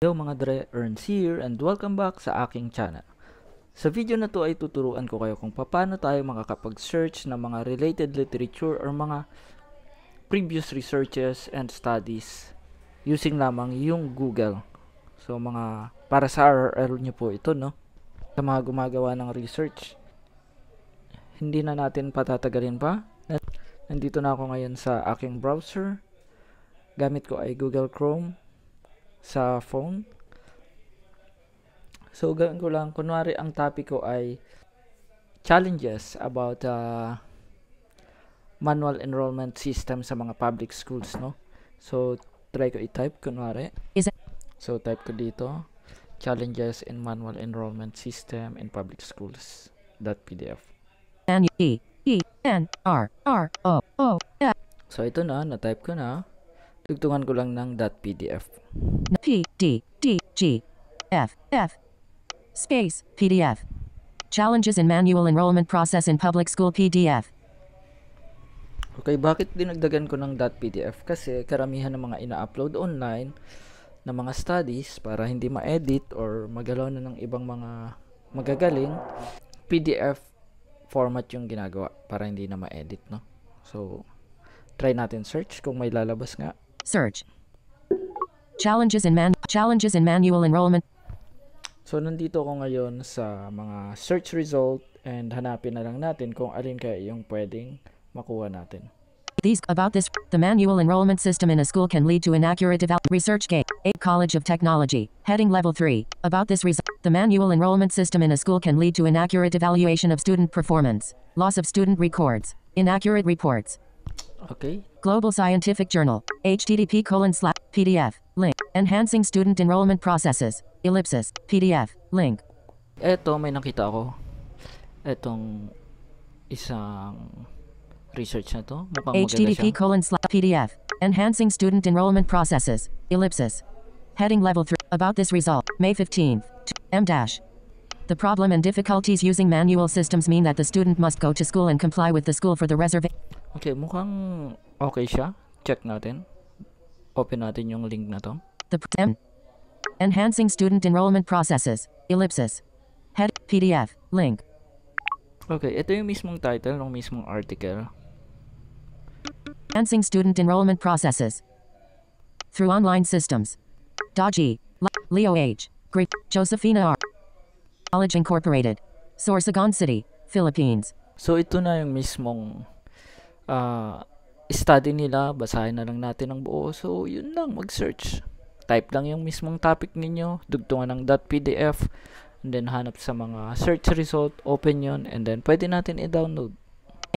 Hello mga Dre, Ernst here and welcome back sa aking channel. Sa video na to ay tuturuan ko kayo kung paano tayo makakapag-search ng mga related literature or mga previous researches and studies using lamang yung Google. So para sa RRL nyo po ito, no? Sa mga gumagawa ng research. Hindi na natin patatagalin pa. Nandito na ako ngayon sa aking browser. Gamit ko ay Google Chrome sa phone. So, gawin ko lang, kunwari ang topic ko ay challenges about manual enrollment system sa mga public schools, no? So, try ko i-type, kunwari. So, type ko dito, challenges in manual enrollment system in public schools .pdf. So, ito na-type ko na. Tugtungan ko lang ng .pdf. Space PDF. Challenges in manual enrollment process in public school PDF. Okay, bakit dinagdagan ko ng .pdf? Kasi karamihan ng mga ina-upload online na mga studies para hindi ma-edit or magalaw na ng ibang mga magagaling, PDF format yung ginagawa para hindi na ma-edit, no? So, try natin search kung may lalabas nga. Search. Challenges in manual enrollment. So, nandito ako ngayon sa mga search result and hanapin na lang natin kung alin kaya yung pwedeng makuha natin. The manual enrollment system in a school can lead to inaccurate research gate. College of Technology. Heading Level 3. About this result. The manual enrollment system in a school can lead to inaccurate evaluation of student performance. Loss of student records. Inaccurate reports. Okay. Global Scientific Journal. http://pdf. Link. Enhancing student enrollment processes. Ellipsis. PDF. Link. Eto, may nakita ako. Etong isang research na to. Mukhang maganda siya. http://pdf. Enhancing student enrollment processes. Ellipsis. Heading Level 3. About this result. May 15th. M-. The problem and difficulties using manual systems mean that the student must go to school and comply with the school for the reservation. Okay, mukhang okay siya. Check natin. Open natin yung link na to. Enhancing student enrollment processes. Ellipsis. Head PDF. Link. Okay, ito yung mismong title ng mismong article. Enhancing student enrollment processes through online systems. Dodgy. Leo H. Great. Josephina R. College Incorporated. Sorsogon City, Philippines. So, ito na yung mismong study nila. Basahin na lang natin ang buo. So, yun lang. Mag-search. Type lang yung mismong topic ninyo. Dugtungan ng .pdf. And then, hanap sa mga search result. Open yun. And then, pwede natin i-download.